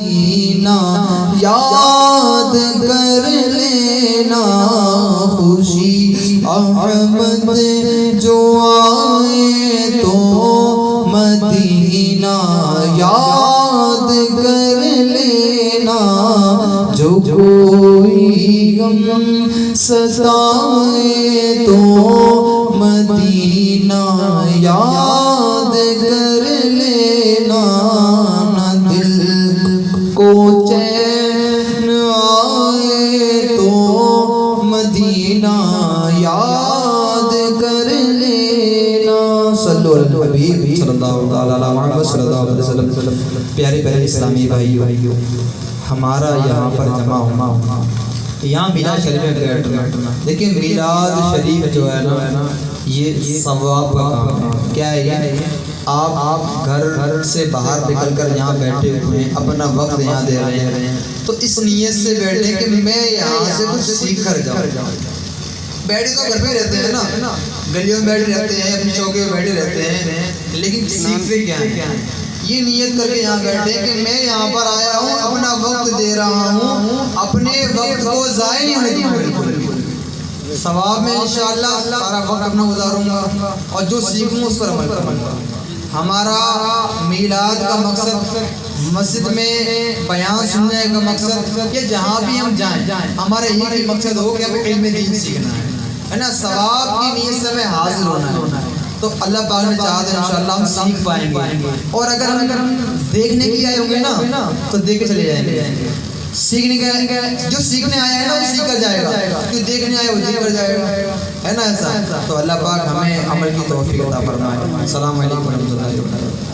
مدینہ یاد کر لینا، خوشی احمد جو آئے تو مدینہ یاد کر لینا، جو کوئی غم ستائے تو مدینہ یاد کر لینا، نہ دل کو چین آئے تو مدینہ یاد کر لینا۔ صلو علی الحبیب صلی اللہ علیہ محمد صلی اللہ علیہ وسلم۔ پیارے پیارے اسلامی بھائیو، ہمارا یہاں پر جمع ہونا، یہاں میلاد شریف میں بیٹھنا، لیکن میلاد شریف جو ہے نا یہ ثواب کا کام ہے۔ کیا ہے یہ؟ آپ گھر سے باہر نکل کر یہاں بیٹھے ہوئے ہیں، اپنا وقت یہاں دے رہے ہیں، تو اس نیت سے بیٹھے کہ میں یہاں سے کچھ سیکھ کر جاؤں۔ بیٹھے تو گھر پہ رہتے ہیں نا، گلیوں میں بیٹھے رہتے ہیں، اپنی چوکے میں بیٹھے رہتے ہیں، لیکن سیکھتے کیا ہیں؟ یہ نیت کر کے یہاں بیٹھے کہ میں یہاں پر آیا ہوں، اپنا وقت دے رہا ہوں، اپنے وقت کو ضائع نہیں ہونے دوں گا، ثواب میں انشاءاللہ سارا وقت اپنا گزاروں گا، اور جو سیکھوں اس پر عمل کروں گا۔ ہمارا میلاد کا مقصد مسجد میں بیان سننے کا مقصد، یا جہاں بھی ہم جائیں ہمارا یہی مقصد ہو کہ ہمیں علم دین سیکھنا ہے نا، ثواب کی نیت سے ہمیں حاضر ہونا ہے۔ تو اللہ پاک نے چاہا تو انشاءاللہ ہم سیکھ پائیں گے، اور اگر ہم دیکھنے کے لیے آئے ہوں گے نا تو دیکھ کے چلے جائیں گے۔ سیکھنے کے جو سیکھنے آیا ہے نا وہ سیکھ کر جائے گا، جو دیکھنے آئے وہ دیکھ کر جائے گا، ہے نا ایسا؟ تو اللہ پاک ہمیں عمل کی توفیق عطا فرمائے۔ السلام علیکم ورحمۃ اللہ وبرکاتہ۔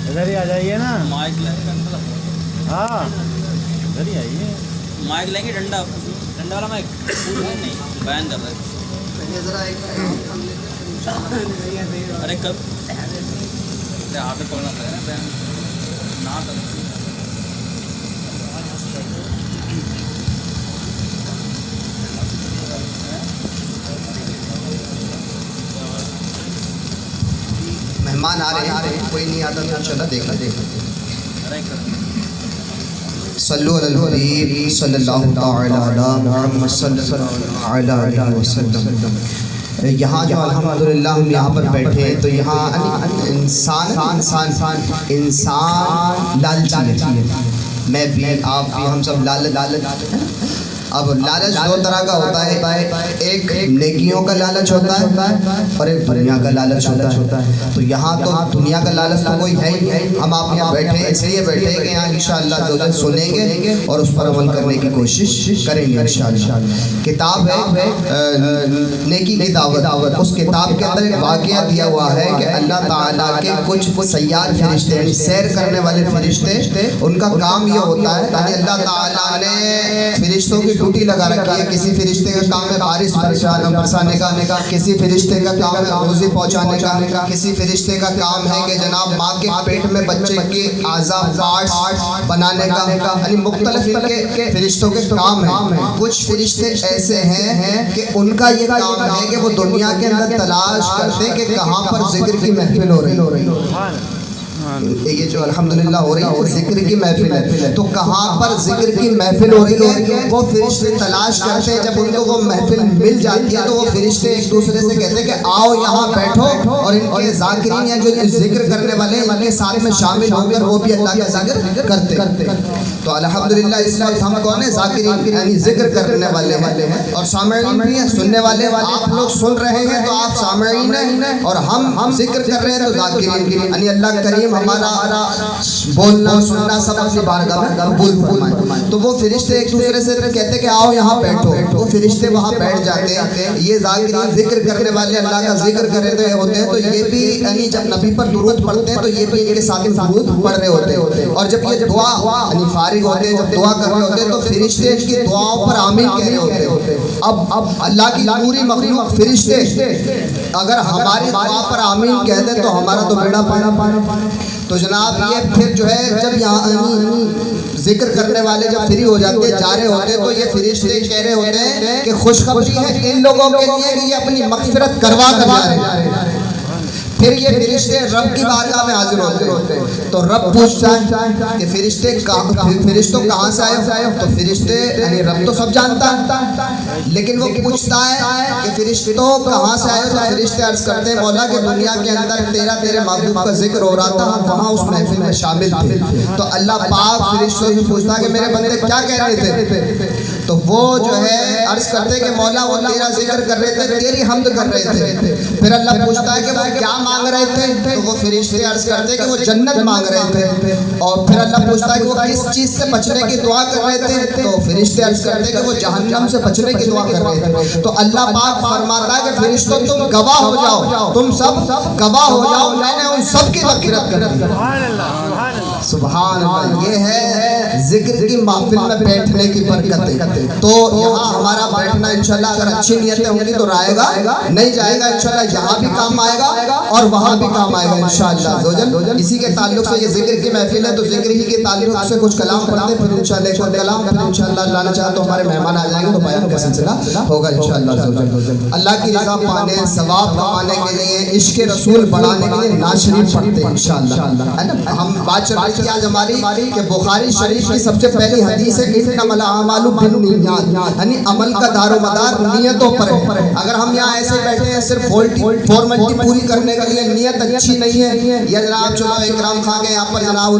ادھر ہی آ جائیے نا، مائک لیں گے، ہاں ادھر ہی آئیے۔ مائک لیں گے، ڈنڈا والا مائک نہیں بیان کر رہے۔ ارے کب آپ ہی پکڑنا پڑے گا بیان نہ کر۔ مہمان آ رہے ہیں، کوئی نہیں آتا تو چلا دیکھا۔ صلو علی الحبیب صلی اللہ تعالی علی محمد صلی اللہ علیہ وسلم۔ یہاں جو الحمدللہ ہم یہاں پر بیٹھے تو یہاں انسان لالچی ہے، میں بھی آپ بھی ہم سب لالچ۔ اب لالچ دو طرح کا ہوتا ہے، ایک نیکیوں کا لالچ ہوتا ہے اور ایک دنیا کا لالچ ہوتا ہے۔ تو یہاں تو دنیا کا لالچ تو کوئی ہے ہی، ہم آپ یہاں بیٹھے اس لیے بیٹھے کہ یہاں انشاءاللہ جو سنیں گے اور اس پر عمل کرنے کی کوشش کریں گے انشاءاللہ۔ کتاب ہے نیکی کی دعوت، اس کتاب کے اندر ایک واقعہ دیا ہوا ہے کہ اللہ تعالیٰ کے کچھ سیار فرشتے، سیر کرنے والے فرشتے، ان کا کام یہ ہوتا ہے کہ اللہ تعالیٰ نے فرشتوں کی ڈیوٹی لگا رکھی ہے۔ کسی فرشتے کا کام ہے بارش برسانے کا، کسی فرشتے کا کام ہے روزی پہنچانے کا، کسی فرشتے کا کام ہے کہ جناب ماں کے پیٹ میں بچے کے اعضاء پارٹس بنانے کا، یعنی مختلف ان کے فرشتوں کے کام ہیں۔ کچھ فرشتے ایسے ہیں کہ ان کا یہ کام ہے کہ وہ دنیا کے اندر تلاش کرتے کہ کہاں پر ذکر کی محفل ہو رہی ہے، یہ جو الحمدللہ ہو رہی ہے ذکر کی محفل ہے، تو کہاں پر ذکر کی محفل ہو رہی ہے وہ فرشتے تلاش کرتے ہیں۔ جب ان کو وہ محفل مل جاتی ہے تو وہ فرشتے ایک دوسرے سے کہتے ہیں کہ آؤ یہاں بیٹھو، اور ان کے ذاکرین یا جو ذکر کرنے والے ان کے ساتھ میں شامل ہو کر وہ بھی اللہ کا ذکر کرتے۔ تو الحمدللہ اس وقت ہم کون ہیں؟ ذاکرین، یعنی ذکر کرنے والے ہیں، اور سامعین بھی ہیں، سننے والے۔ آپ لوگ سن رہے ہیں تو آپ سامعین ہیں، اور ہم ذکر کر رہے ہیں تو ذاکرین، یعنی اللہ کریم ہمارا بولنا سننا سب اپنی بارگاہ میں قبول فرمائے۔ تو وہ فرشتے ایک دوسرے سے کہتے کہ آؤ یہاں بیٹھو، وہ فرشتے وہاں بیٹھ جاتے ہیں۔ یہ ذاکرین ذکر کرنے والے اللہ کا ذکر کر رہے ہوتے ہیں، تو یہ بھی یعنی جب نبی پر درود پڑھتے ہیں تو یہ بھی ان کے ساتھ درود پڑھ رہے ہوتے ہیں، اور جب یہ دعا یعنی فارغ ہوتے ہیں، جب دعا کر رہے ہوتے ہیں تو فرشتے ان کی دعاؤں پر آمین کہہ رہے ہوتے ہیں۔ اب اللہ کی پوری مخلوق فرشتے اگر ہماری دعا پر آمین کہہ دیں تو ہمارا تو بیڑا پانا. تو جناب یہ پھر جو ہے جب یہاں ذکر کرنے والے جب فری ہو جاتے جا رہے ہوتے تو یہ فرشتے کہہ رہے ہوتے ہیں کہ خوشخبری ہے ان لوگوں کے لیے کہ یہ اپنی مغفرت کروا کر جا رہے ہیں. پھر یہ فرشتے رب کی بارگاہ میں حاضر ہوتے ہیں تو رب پوچھتا ہے کہ فرشتوں کہاں سے آئے ہو؟ تو فرشتے یعنی رب تو سب جانتا ہے لیکن وہ پوچھتا ہے کہ فرشتوں کہاں سے آئے ہو؟ تو فرشتے عرض کرتے ہیں مولا کہ دنیا کے اندر تیرے محبوب کا ذکر ہو رہا تھا ہم وہاں اس محفل میں شامل تھے. تو اللہ پاک فرشتوں سے پوچھتا ہے کہ میرے بندے کیا کہہ رہے تھے؟ تو وہ جو ہے عرض کرتے کہ مولا وہ تیرا ذکر کر رہے تھے تیری حمد کر رہے تھے. پھر اللہ پوچھتا ہے کہ وہ کیا مانگ رہے تھے؟ تو وہ فرشتے عرض کرتے کہ وہ جنت مانگ رہے تھے. اور پھر اللہ پوچھتا ہے کہ وہ کس چیز سے بچنے کی دعا کر رہے تھے؟ تو فرشتے عرض کرتے کہ وہ جہنم سے بچنے کی دعا کر رہے تھے. تو اللہ پاک فرماتا ہے کہ فرشتوں تم گواہ ہو جاؤ, تم سب گواہ ہو جاؤ, میں نے ان سب کی مغفرت کر دی. سبحان اللہ. یہ ہے ذکر کی محفل میں بیٹھنے کی برکت. تو یہاں ہمارا بیٹھنا انشاءاللہ اگر اچھی نیتیں ہوں گی تو رہے گا, نہیں جائے گا انشاءاللہ یہاں بھی کام آئے گا اور وہاں بھی کام آئے گا انشاءاللہ. اسی کے تعلق سے یہ ذکر کی محفل ہے تو ذکر ہی کے تعلق سے کچھ کلام پڑھتے پھر انشاءاللہ ایک اور کلام پھر انشاءاللہ اللہ نے چاہا تو ہمارے مہمان آ جائیں گے تو بیان کا سلسلہ ہوگا انشاءاللہ. اللہ کی رضا پانے, ثواب پانے کے لیے, عشق رسول بڑھانے کے لیے نعت شریف پڑھتے ہیں انشاءاللہ. ہم بات چل رہی تھی آج ہماری کہ بخاری شریف کی سب سے پہلی حدیث ہے انما الاعمال بالنیات, یعنی عمل کا دار و مدار نیتوں پر ہے. اگر ہم یہاں ایسے بیٹھے ہیں صرف فارمیلٹی پوری کرنے کے لیے, نیت اچھی نہیں ہے, یا جناب چلو اکرام خان کے یہاں پر جناب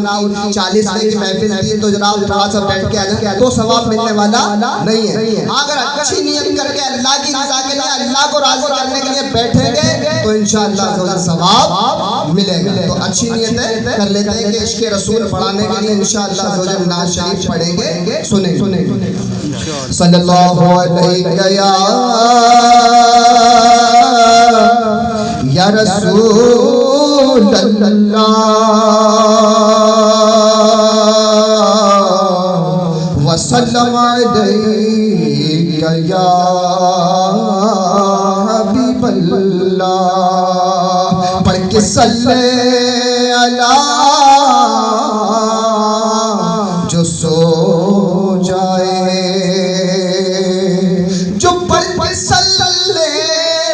40 دن کی محفل تھی تو جناب تھوڑا سا بیٹھ کے آ جائیں تو ثواب ملنے والا نہیں ہے. اگر اچھی نیت کر کے اللہ کی رضا کے لیے, اللہ کو راضی کرنے کے لیے بیٹھیں گے تو انشاءاللہ ثواب ملے گا. تو اچھی نیتیں کر لیتے ہیں کہ عشق رسول بڑھانے کے لیے انشاءاللہ نعت شریف پڑھیں گے, سنیں گے. صلی اللہ علیہ یا رسول اللہ وسلم علیہ یا حبیب اللہ. پڑھ کے صلی اللہ جو سو جائے, جو پڑھ کے صلی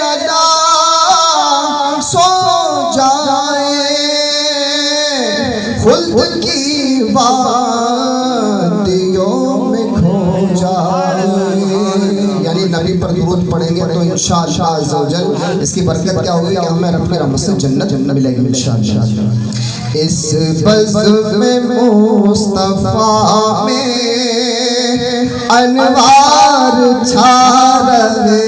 اللہ سو جائے, خلد کی وادیوں میں کھو جائے. یعنی نبی پر درود پڑھیں گے تو انشاءاللہ عز و جل اس کی برکت کیا ہوگی کہ ہمیں اپنی رحمت سے جنت ملے گی انشاءاللہ. اس بزم مصطفیٰ میں انوار چھا رہے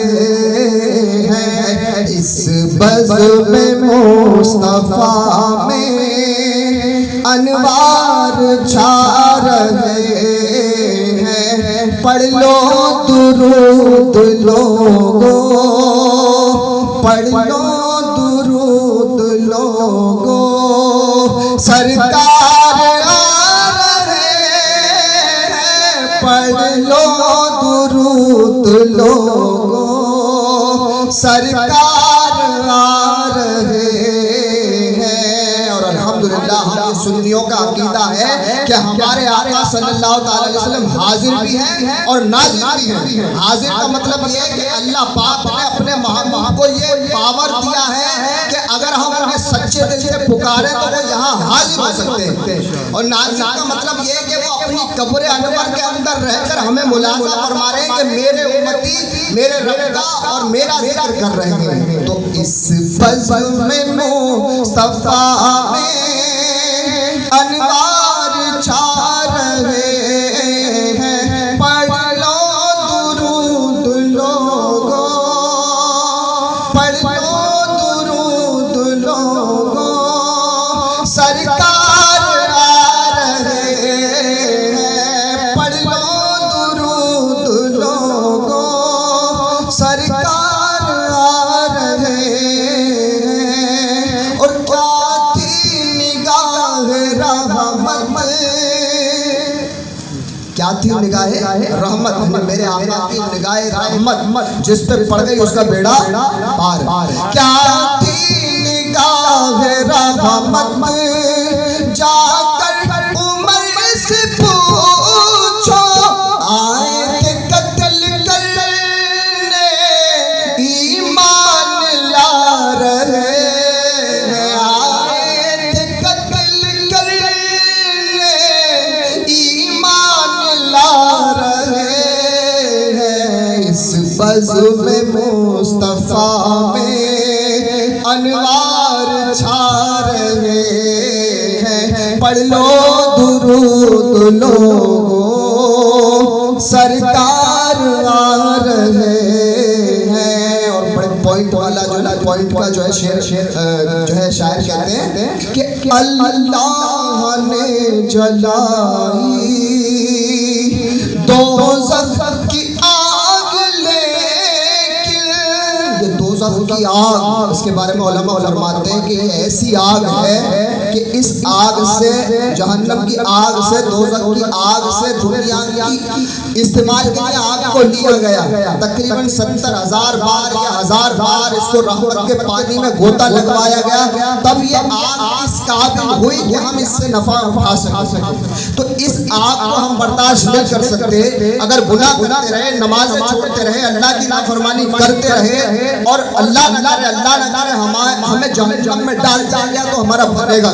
ہیں, اس بزم مصطفیٰ میں انوار چھا رہے ہیں. پڑھ لو درود لوگو, پڑھ لو درود لوگو, سرکار آ رہے ہیں. پڑھ لو درود لوگو, سرکار آ رہے ہیں. اور الحمدللہ ہم سنیوں کا عقیدہ ہے کہ ہمارے آقا صلی اللہ تعالی علیہ وسلم حاضر بھی ہیں اور ناظر بھی ہیں. حاضر کا مطلب یہ ہے کہ اللہ پاک نے اپنے محبوب کو یہ پاور دیا ہے کہ اگر ہم انہیں سچے دل سے پکاریں تو وہ یہاں حاضر ہو سکتے ہیں. اور ناظر کا مطلب یہ ہے کہ وہ اپنی قبر انور کے اندر رہ کر ہمیں ملاحظہ فرما رہے ہیں کہ میرے امتی میرے رب کا اور میرا ذکر کر رہے ہیں. تو اس بزم مصطفیٰ میں انوار چھا رہے ہیں. پڑھ لو درود لوگو, پڑھ لو درود لوگو, سرکار آ رہے ہیں. پڑھ لو درود لوگو, سرکار آ رہے ہیں. اور کیا تھی تھی نگاہ رحمت، میرے آقا کی نگاہ رحمت جس پہ پڑ گئی اس کا بیڑا پار. کیا تھی نگاہ رحمت جا کر عمر سے پوچھو، آئے تھے قتل کرنے ایمان لا رہے ہیں، آئے تھے قتل کرنے ایمان لا رہے ہیں. اس بزم مصطفیٰ میں انوار چھا رہے ہیں، پڑھ لو درود لوگو سرکار آ رہے ہیں. اور بڑے پوائنٹ والا جو ہے پوائنٹ کا جو ہے شعر جو ہے شاعر کہتے ہیں کہ اللہ نے جلائی دوزخ کی آگ، لیکن دوزخ کی آگ اس کے بارے میں علماء فرماتے ہیں کہ یہ ایسی آگ ہے کہ اس آگ سے، جہنم کی آگ سے، دوزخ کی آگ سے دنیا کی استعمال کے لیے آگ کو لیا گیا. تقریباً 70,000 بار یا 1000 بار اس کو رحمت کے پانی میں گوتا لگوایا گیا، تب یہ آگ اس قابل ہوئی کہ ہم اس سے نفع اٹھا سکیں. تو اس آگ کو ہم برداشت نہیں کر سکتے. اگر گناہ کرتے رہے، نمازیں چھوڑتے رہے، اللہ کی نافرمانی کرتے رہے اور اللہ نہ کرے ہمیں جہنم میں ڈال دیا تو ہمارا بنے گا.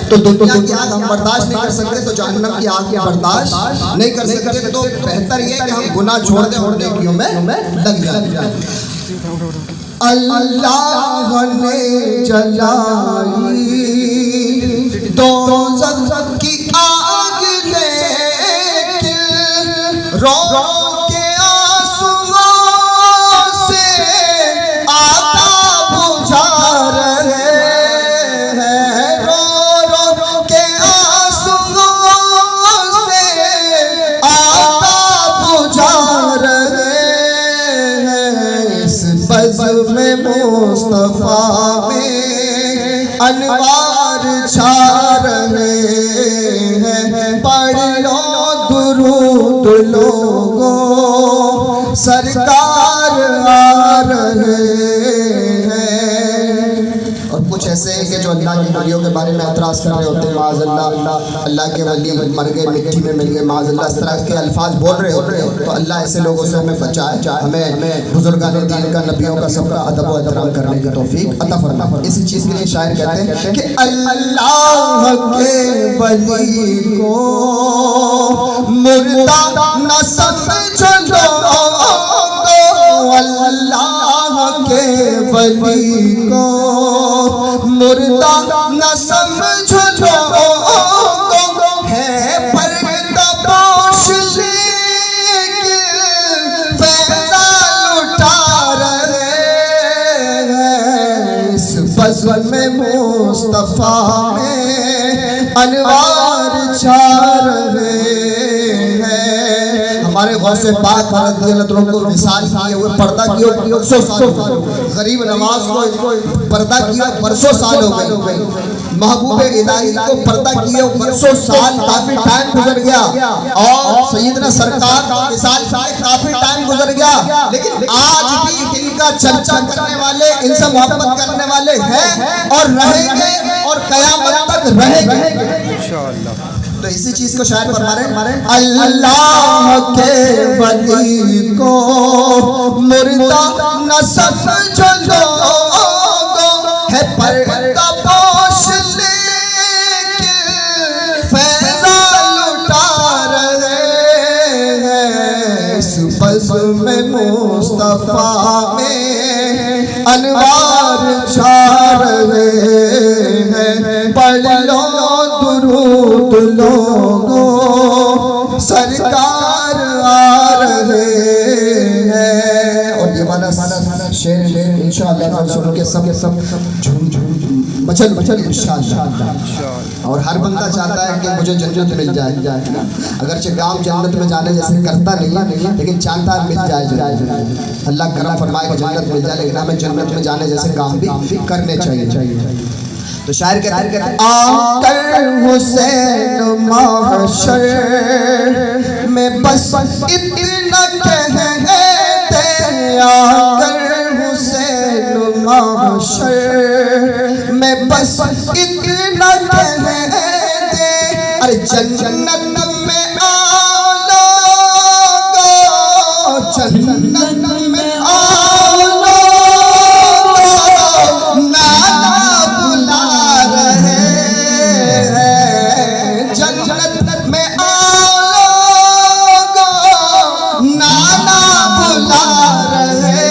تو دنیا کی آگ ہم برداشت نہیں کر سکتے، تو جہنم کی آگ برداشت نہیں کر سکتے. تو بہتر یہ کہ ہم گناہ چھوڑ دیں اور نیکیوں میں لگ جائیں. اللہ نے جلائی دوزخ کی آگ، لیکن رو کے آنسوؤں سے آقا بجھا رہے ہیں، رو کے آنسوؤں سے آقا بجھا رہے ہیں. اس بزم مصطفیٰ میں انوار چھا رہے ہیں، پڑھ لو درود لوگو سرکار آ رہے ہیں. اور کچھ ایسے ہیں کہ جو اللہ کی ولیوں کے بارے میں اعتراض کر رہے ہوتے ہیں، معاذ اللہ کے ولی مر گئے، مٹی میں مل گئے، معاذ اللہ اس طرح کے الفاظ بول رہے ہوتے ہیں. تو اللہ ایسے لوگوں سے ہمیں بچائے، ہمیں بزرگان دین کا، نبیوں کا سب کا ادب و احترام کرنے کی توفیق عطا فرمائے. اسی چیز کے لیے شاعر کہتے ہیں کہ اللہ کے ولی کو مردہ نہ سمجھو لوگو، اللہ کے ولی کو مردہ نہ سمجھو لوگو، ہے پردہ پوش لیکن فیضان اٹھا رہے ہیں. اس بزم مصطفیٰ میں انوار چھا رہے ہیں. ہمارے غوث پاک رضی اللہ عنہ کو مثال کیے ہوئے پردہ کیے 100 سال ہو گئے، غریب نواز کو پردہ کیا 100 سال ہو گئے، محبوب الہی کو پردہ کیے 100 سال، کافی ٹائم گزر گیا. اور سیدنا سرکار کا مثال کافی ٹائم گزر گیا، لیکن آج بھی ان کا چرچا کرنے والے، ان سے محبت کرنے والے ہیں اور رہیں گے اور قیامت تک رہیں گے انشاءاللہ. تو اسی چیز کو شاعر فرما رہے ہیں، اللہ کے ولی کو مردہ نہ سمجھو لوگو، ہے پردہ پوش لیکن فیضان اٹھا رہے ہیں. اس بزم مصطفیٰ میں انوار چھا رہے ہیں، پڑھ لو درود لوگو سرکار آ رہے ہیں. اور یہ والا شعر انشاءاللہ سن کے سب جھوم مچل انشاءاللہ. اور ہر بندہ چاہتا ہے کہ مجھے جنت مل جائے، اگرچہ کام جنت میں جانے جیسے کرتا نہیں لیکن چاہتا ہے مل جائے. اللہ کرم فرمائے کہ جنت مل جائے، لیکن ہمیں جنت میں جانے جیسے کام بھی کرنے چاہیے. تو شاعر کہتے ہیں آ کر حسین محشر میں بس اتنا کہتے آ کر حسین محشر میں بس اتنا کہتے ارے جنت میں آ لوگو جنت میں آ لوگو نانا بلا رہے ہیں جنت میں آ لوگو نانا بلا رہے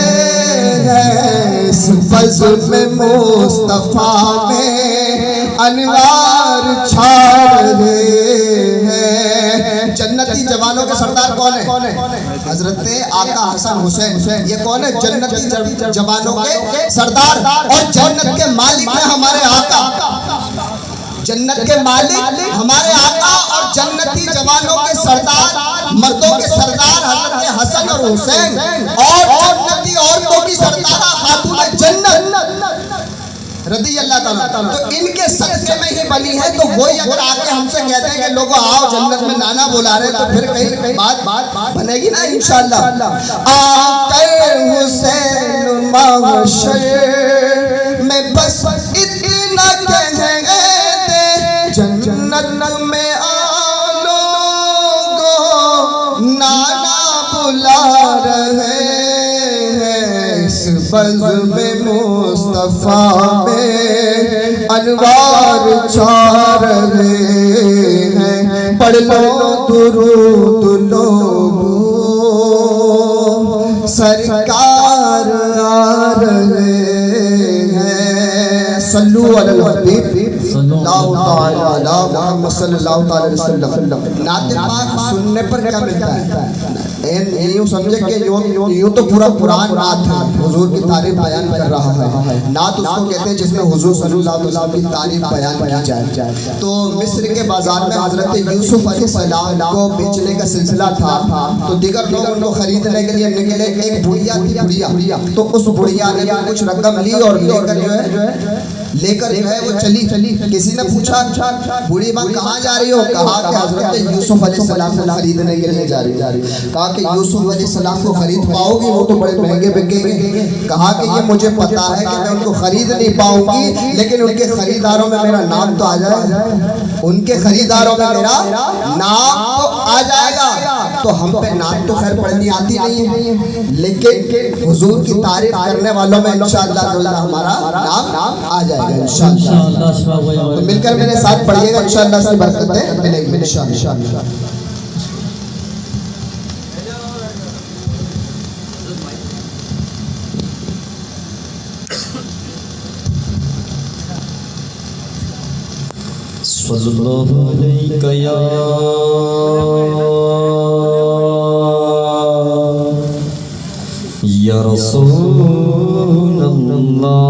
ہیں اس بزم مصطفیٰ میں انوار چھا رہے ہیں جنتی جوانوں کے سردار کون ہیں حضرت آقا حسن حسین یہ کون ہے جنتی جوانوں کے سردار اور جنت کے مالک ہیں ہمارے آقا جنت کے مالک ہمارے آقا اور جنتی جوانوں کے سردار مردوں کے سردار حضرت حسن اور حسین اور جنتی عورتوں کی سردارہ خاتون جنت رضی اللہ تعالیٰ تو ان کے صدقے میں ہی بنی ہے تو وہی اگر آکے ہم سے کہتے ہیں کہ لوگوں آؤ جنت میں نانا بلا رہے تو پھر کہیں بات بنے گی نا انشاءاللہ آ کر حسین محشر میں بس اتنا کہتے جنت میں آ لوگو نانا بلا رہے ہیں اس بزم مصطفیٰ میں انوار چھا رہے ہیں پڑھ لو درود لوگو سرکار آ رہے ہیں صلو علی الحبیب اللہ تعالی علی محمد صلی اللہ تعالی وسلم نعت پاک سننے پر کیا ملتا ہے یوں سمجھے کہ یوں تو پورا قرآن نعت ہے حضور کی تعریف بیان کر رہا ہے نعت اس کو کہتے ہیں جس میں حضور صلی اللہ علیہ وسلم کی تعریف بیان کی جائے تو مصر کے بازار میں حضرت یوسف علیہ السلام کو بیچنے کا سلسلہ تھا تو دیگر لوگ ان کو خریدنے کے لیے نکلے ایک بڑھیا تھی بڑھیا تو اس بڑھیا نے کچھ رقم لی اور لے کر جو ہے وہ چلی کسی نے پوچھا بوڑھی ماں کہاں جا رہی ہو کہا کہ حضرت یوسف علیہ السلام کو خریدنے کے لیے جا رہی کہا کہ یوسف علیہ السلام کو خرید پاؤ گی وہ تو بڑے مہنگے بکیں گے کہا کہ یہ مجھے پتا ہے کہ میں ان کو خرید نہیں پاؤں گی لیکن ان کے خریداروں میں میرا نام تو آ جائے ان کے خریداروں میں میرا نام تو آ جائے گا تو ہم پہ نام تو خیر پڑھنی آتی نہیں ہے لیکن حضور کی تعریف کرنے والوں میں انشاءاللہ ہمارا نام آ جائے گا انشاءاللہ تو مل کر میرے ساتھ پڑھیے گا انشاءاللہ اس کی برکتیں ملیں گی انشاءاللہ صلی اللہ علیہ یا رسول اللہ